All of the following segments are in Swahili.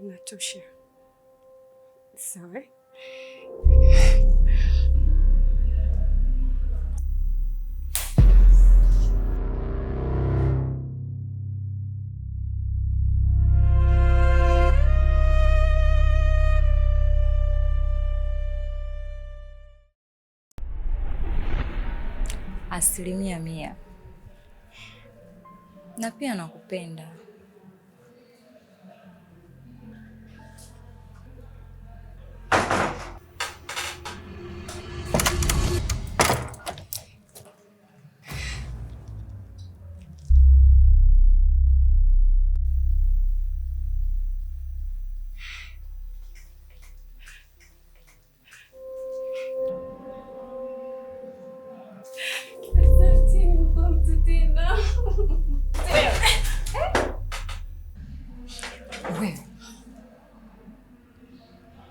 Inatosha. Sawa. Asilimia 100. Na pia nakupenda.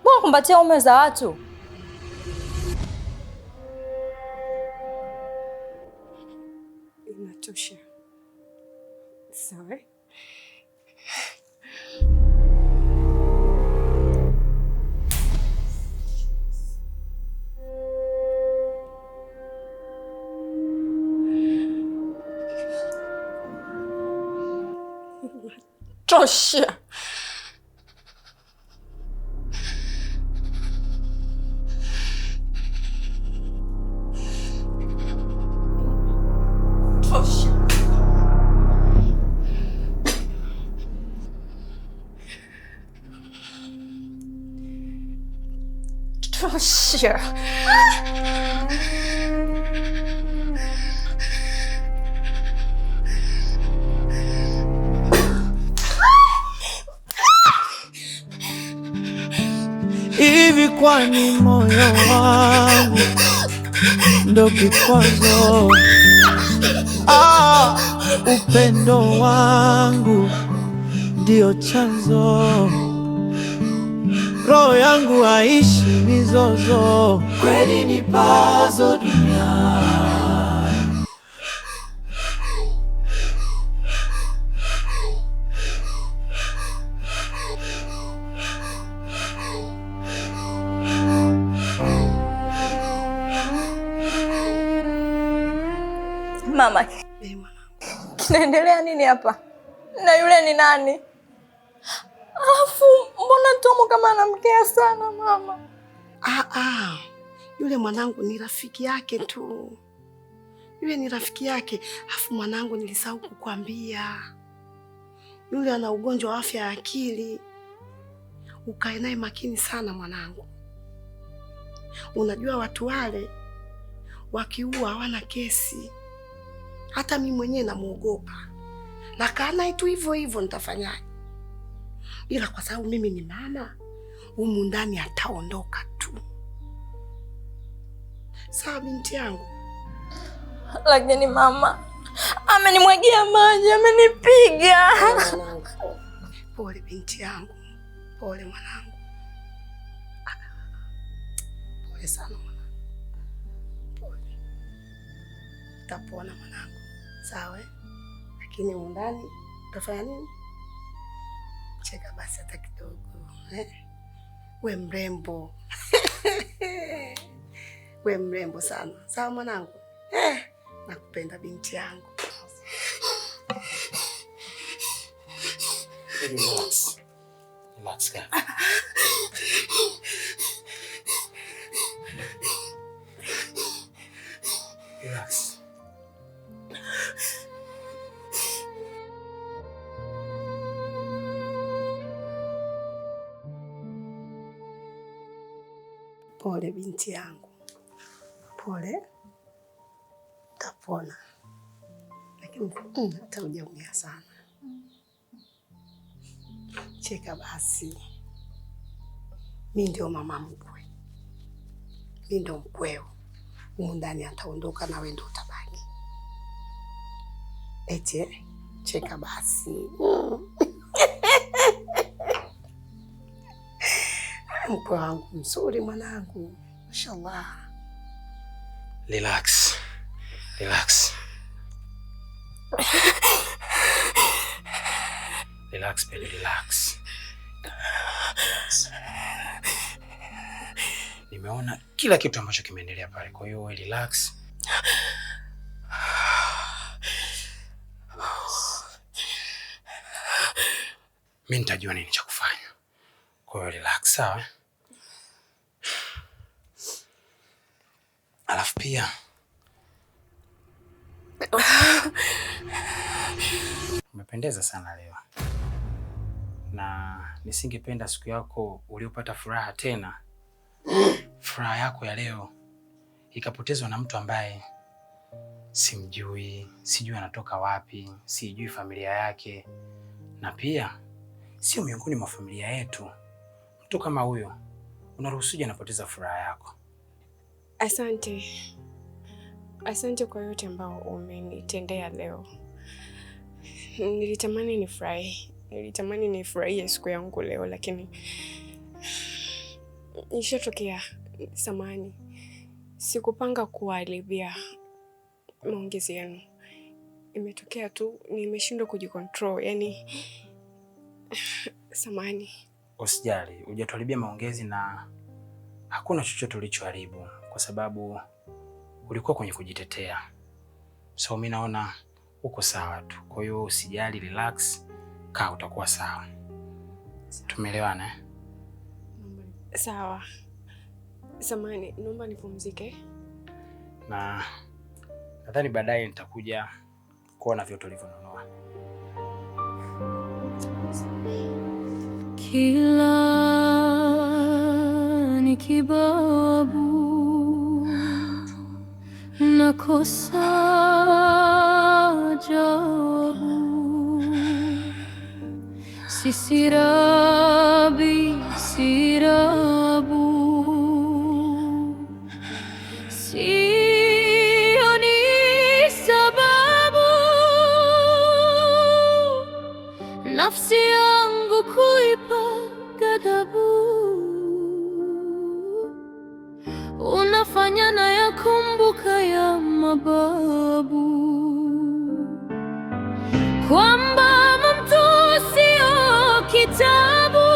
Mbona kumbatia ume za watu? Inatosha. Sawa. Tosha. Tosha. Hivi kwani moyo wangu ndo kikwazo? Upendo wangu ndio chanzo, roho yangu haishi mizozo, kweli ni pazo dunia. Mama, kinaendelea nini hapa? Na yule ni nani? Alafu mbona Tomo kama anamkea sana mama? Yule mwanangu ni rafiki yake tu. Yule ni rafiki yake. Alafu mwanangu, nilisahau kukwambia, yule ana ugonjwa wa afya ya akili. Ukae naye makini sana mwanangu. Unajua watu wale wakiua hawana kesi. Hata mimi mwenyewe namuogopa. Nakaa naye tu hivyo hivyo, nitafanyaje? Ila kwa sababu mimi ni mama, humu ndani ataondoka tu. Sawa binti yangu? Lakini mama, amenimwagia maji, amenipiga. Pole binti yangu. Pole mwanangu. Pole sana mwanangu. Pole. Utapona mwanangu. Sawa? Lakini humu ndani utafanya nini? Cheka basi hata kidogo. We mrembo. We mrembo sana. Sawa mwanangu? Nakupenda binti yangu. Relax. Relax, girl. Relax. Pole binti yangu. Pole. Utapona. Lakini hata hujaumia sana. Cheka basi. Mimi ndio mama mkwe. Mimi ndio mkweo. Humu ndani ataondoka na wewe ndio utabaki. Eti, cheka basi. Mkwe wangu mzuri mwanangu. Mashallah. Relax. Relax. Relax, baby, relax. Relax. Nimeona kila kitu ambacho kimeendelea pale, kwa hiyo relax. Mimi nitajua nini cha kufanya. Kwa hiyo relax, sawa? Alafu pia umependeza sana leo. Na nisingependa siku yako uliopata furaha tena, furaha yako ya leo ikapotezwa na mtu ambaye simjui, sijui anatoka wapi, sijui familia yake, na pia sio miongoni mwa familia yetu. Mtu kama huyo unaruhusuje anapoteza furaha yako? Asante. Asante kwa yote ambao umenitendea leo. Nilitamani nifurahie siku yangu leo, lakini ishatokea. Samahani. Sikupanga kuharibia maongezi yenu. Imetokea tu, nimeshindwa kujicontrol. Yaani samahani. Usijali, hujatuharibia maongezi na hakuna chochote ulichoharibu, kwa sababu ulikuwa kwenye kujitetea. So mimi naona uko sawa tu. Kwa hiyo usijali, relax, kaa utakuwa sawa. Tumeelewana eh? Sawa. Samahani, naomba nipumzike. Na nadhani baadaye nitakuja kuona vyote ulivyonunua. Kila nikibabu nakosa jawabu, sisirabi sirabu, sioni sababu nafsi yangu kuipa ghadhabu, unafanya na yakumbuka ya mababu, kwamba mtu sio kitabu.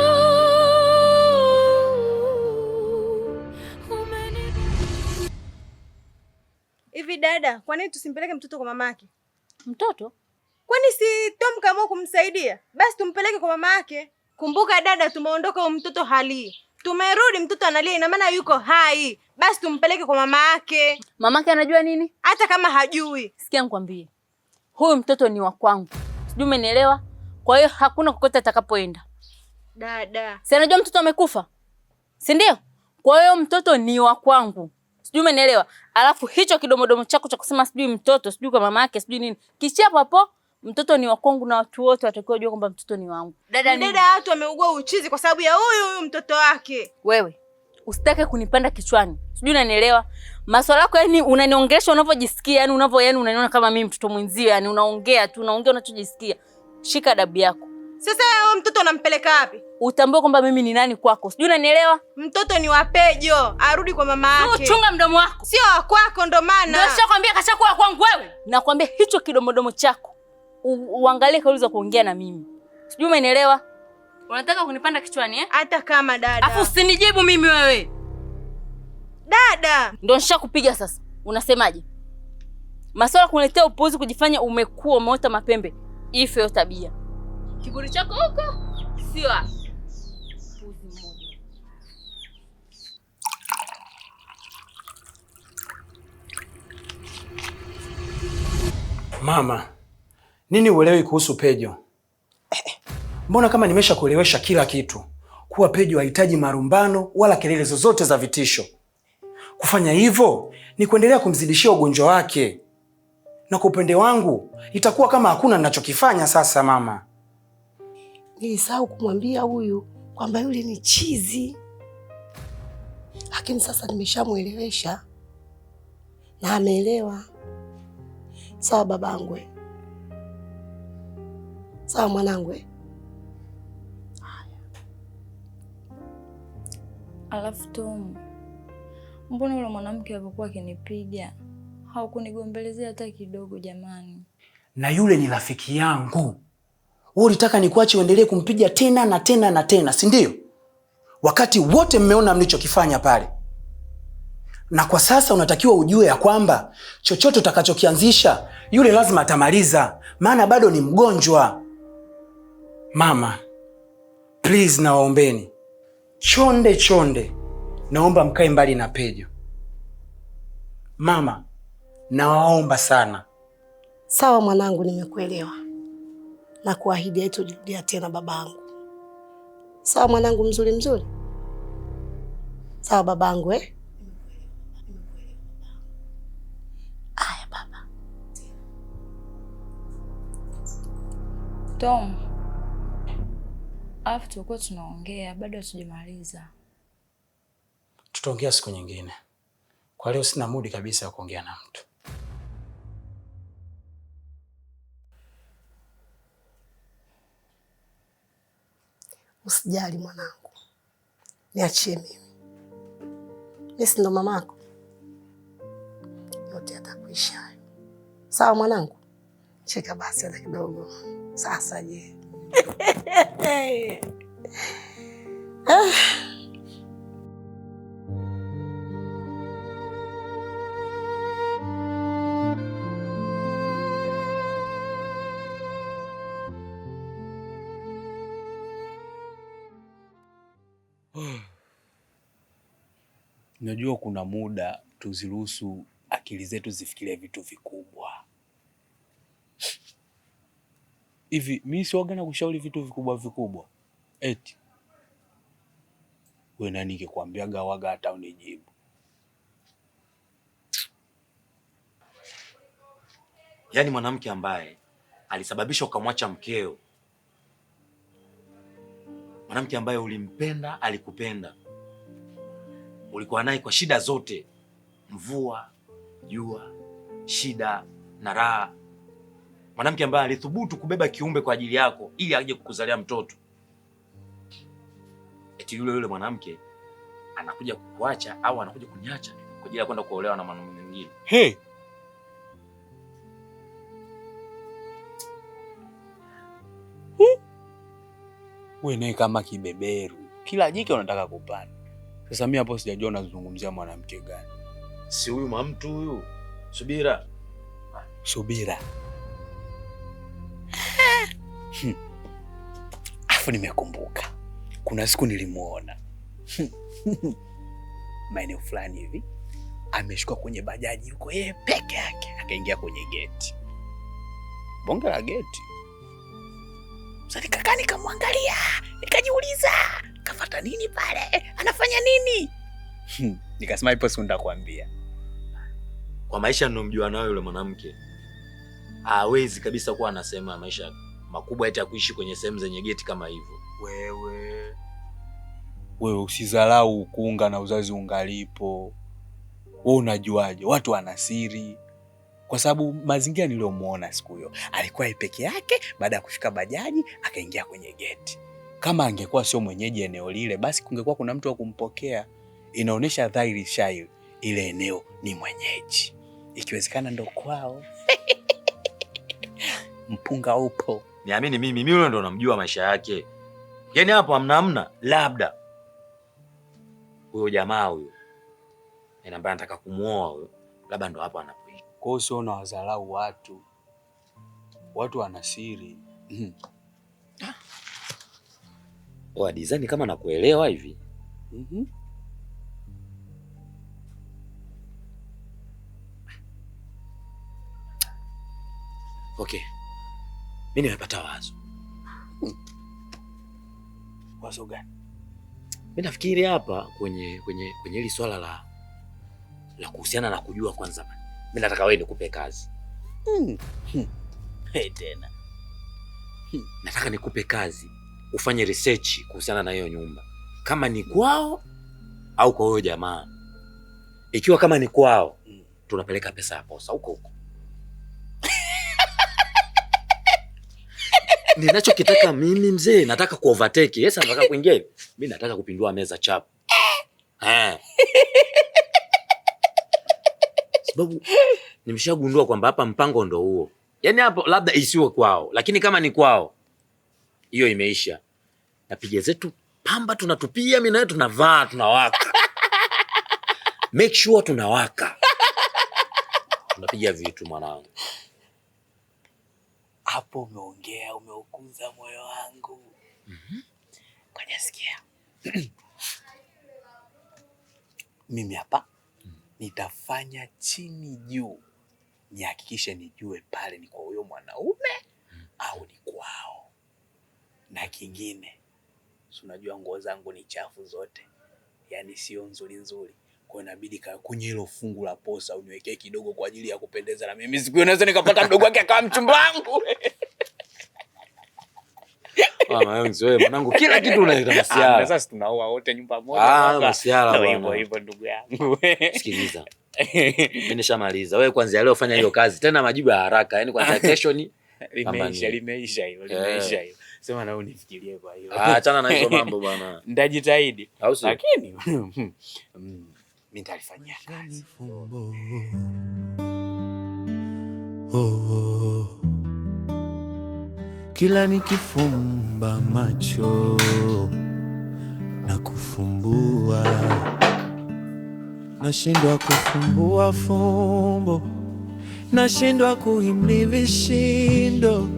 Hivi dada, kwa nini tusimpeleke mtoto kwa mamake? Mtoto? Kwani si Tom kama kumsaidia? Basi tumpeleke kwa mamake. Kumbuka dada, tumeondoka huyu mtoto hali. Tumerudi mtoto analia, ina maana yuko hai. Basi tumpeleke kwa mamake. Mamake anajua nini? Hata kama hajui. Sikia nikwambie. Huyu mtoto ni wa kwangu. Sijui umenielewa? Kwa hiyo hakuna kokote atakapoenda. Dada, si anajua mtoto amekufa? Si ndio? Kwa hiyo mtoto ni wa kwangu. Sijui umenielewa? Alafu hicho kidomodomo chako cha kusema sijui mtoto, sijui kwa mama yake, sijui nini. Kichia hapo, mtoto ni wa kwangu na watu wote watakiwa kujua kwamba mtoto ni wangu. Dada watu wameugua uchizi kwa sababu ya huyu mtoto wake. Wewe, usitake kunipanda kichwani. Sijui unanielewa? Maswala yako yani unaniongelesha unavyojisikia, yani unaniona kama mimi mtoto mwenzio, yani unaongea tu, unaongea unachojisikia. Shika adabu yako. Sasa huyo mtoto unampeleka wapi? Utambue kwamba mimi ni nani kwako. Sijui unanielewa? Mtoto ni wa Pejo, arudi kwa mama yake. Chunga mdomo wako. Sio wa kwako ndo maana. Ndio nishakwambia kashakuwa kwangu wewe. Nakwambia hicho kidomodomo chako uangalie kauliza kuongea na mimi. Sijui umenielewa? Unataka kunipanda kichwani eh? Hata kama dada. Afu usinijibu mimi wewe. Dada, ndio nishakupiga sasa. Unasemaje? Maswala kuniletea upuuzi, kujifanya umekuwa umeota mapembe. Ife hiyo tabia. Kiburi chako huko sio hapa. Upuuzi mmoja. Mama, nini uelewi kuhusu Pejo? Mbona kama nimeshakuelewesha kila kitu, kuwa Pejo hahitaji marumbano wala kelele zozote za vitisho. Kufanya hivyo ni kuendelea kumzidishia ugonjwa wake. Na kwa upande wangu itakuwa kama hakuna ninachokifanya sasa mama. Nilisahau kumwambia huyu kwamba yule ni chizi. Lakini sasa nimeshamuelewesha na ameelewa. Sawa babangu. Sawa mwanangu. Alafu Tom, mbona yule mwanamke alipokuwa akinipiga haukunigombelezea hata kidogo jamani? Na yule ni rafiki yangu. Wewe ulitaka nikuache uendelee kumpiga tena na tena na tena, si ndio? wakati wote mmeona mlichokifanya pale. Na kwa sasa unatakiwa ujue ya kwamba chochote utakachokianzisha yule lazima atamaliza, maana bado ni mgonjwa. Mama, please nawaombeni, chonde, naomba mkae mbali na Pejo. Mama, nawaomba sana. Sawa mwanangu, nimekuelewa na kuahidi haitojirudia tena babangu. Sawa mwanangu mzuri. Sawa babangu Aya baba. Tom, alafu tulikuwa tunaongea, bado hatujamaliza. Tutaongea siku nyingine. Kwa leo sina mudi kabisa ya kuongea na mtu. Usijali mwanangu, niachie mimi. Mimi si ndo mamako, yote yatakuisha. Sawa mwanangu, cheka basi hata kidogo. Sasa je? Najua kuna muda tuziruhusu akili zetu zifikirie vitu vikubwa. Hivi mimi sioga na kushauri vitu vikubwa. Eti wewe nani nikikwambia gawaga hata unijibu? Yaani mwanamke ambaye alisababisha ukamwacha mkeo, mwanamke ambaye ulimpenda, alikupenda, ulikuwa naye kwa shida zote, mvua, jua, shida na raha, mwanamke ambaye alithubutu kubeba kiumbe kwa ajili yako ili aje kukuzalia mtoto. Eti yule mwanamke anakuja kukuacha au anakuja kunyacha kwa ajili ya kwenda kuolewa na mwanamume mwingine. Hey! Wewe naye kama kibeberu, kila jike unataka kupanda. Sasa mimi hapo sijajua unazungumzia mwanamke gani. Si huyu mamtu huyu. Subira. Afu nimekumbuka. Kuna siku nilimuona. Maeneo fulani hivi. Ameshuka kwenye bajaji huko yeye peke yake, akaingia kwenye geti. Bonge la geti. Sasa nikakaa nikamwangalia, nikajiuliza, kafuata nini pale? Anafanya nini? Nikasema ipo siku nitakwambia. Kwa maisha ninomjua nayo yule mwanamke, hawezi kabisa kuwa anasema maisha makubwa eti ya kuishi kwenye sehemu zenye geti kama hivyo. Wewe usidharau kuunga na uzazi ungalipo. Wewe unajuaje? Watu wana siri. Kwa sababu mazingira niliyomuona siku hiyo, alikuwa peke yake, baada ya kufika bajaji akaingia kwenye geti. Kama angekuwa sio mwenyeji eneo lile, basi kungekuwa kuna mtu wa kumpokea. Inaonesha dhahiri shahiri ile eneo ni mwenyeji. Ikiwezekana ndo kwao. Mpunga upo. Niamini mimi yule ndo namjua maisha yake. Yaani hapo hamna labda huyo jamaa huyo ambaye anataka kumuoa huyo, labda ndo hapo anapoishi. Kwa hiyo sio na wadharau watu. Watu wana siri. Design kama nakuelewa hivi. Okay. Mimi nimepata wazo. Wazo gani? Mimi nafikiri hapa kwenye hili swala la kuhusiana na kujua kwanza. Mimi nataka wewe nikupe kazi. Hey, tena. Nataka nikupe kazi ufanye research kuhusiana na hiyo nyumba. Kama ni kwao au kwa huyo jamaa. Ikiwa kama ni kwao, tunapeleka pesa ya posa huko. Ninachokitaka mimi mzee, nataka ku overtake. Yes, nataka kuingia hivi. Mimi nataka kupindua meza chap. Sababu nimeshagundua kwamba hapa mpango ndo huo. Yaani hapo labda isiwe kwao, lakini kama ni kwao, hiyo imeisha. Napiga zetu Pamba tunatupia, mimi na wewe tunavaa, tunawaka. Make sure tunawaka. Tunapiga vitu mwanangu. Hapo umeongea, umeukuza moyo wangu. Ngoja sikia. Mimi hapa nitafanya chini juu nihakikishe nijue pale ni kwa huyo mwanaume au ni kwao. Na kingine, si unajua nguo zangu ni chafu zote, yaani sio nzuri. Kwa inabidi kwenye hilo fungu la posa uniwekee kidogo kwa ajili ya kupendeza, na mimi siku naweza nikapata mdogo wake akawa mchumba wangu. Wewe mwanangu, kila kitu unaita masiala. Sasa tunaoa wote nyumba moja. Masiala bwana. Hivyo ndugu yangu. Sikiliza. Mimi nishamaliza. Wewe kwanza leo fanya hiyo kazi. Tena majibu ya haraka. Yaani kwanza kesho ni limeisha hiyo. Sema na unifikirie kwa hiyo. Achana na hizo mambo bwana. Ndajitahidi. Lakini mimi nitalifanyia kazi. Kila nikifumba macho na kufumbua, nashindwa kufumbua fumbo, nashindwa kuhimili vishindo.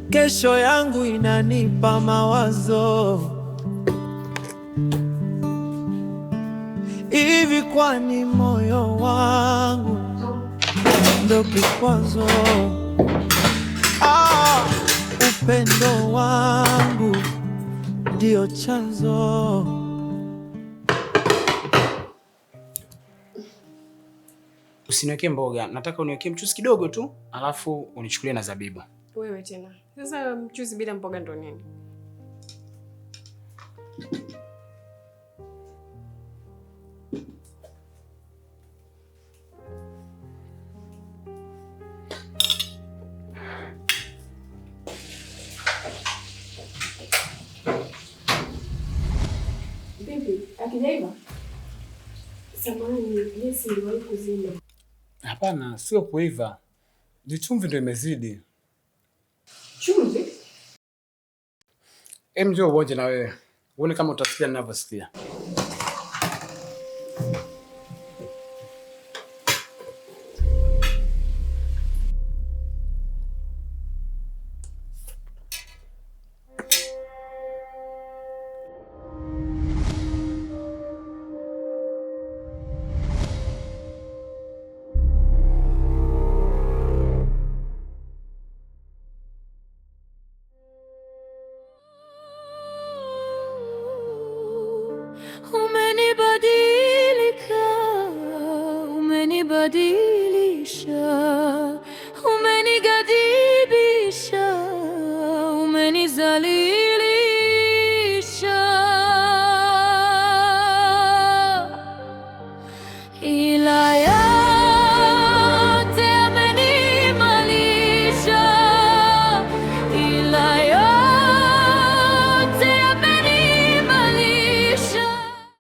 Kesho yangu inanipa mawazo. Hivi kwani moyo wangu ndo kikwazo? Upendo wangu ndio chanzo. Usiniwekee mboga, nataka uniwekee mchuzi kidogo tu, alafu unichukulie na zabibu. Wewe tena. Sasa mchuzi bila mboga ndo nini? Akijaiva? Samahani, Jesse niliwahi kuzima. Hapana, sio kuiva. Chumvi ndio imezidi. Chumvi? Njoo uonje na wewe. Uone kama utasikia ninavyosikia. Umenibadilisha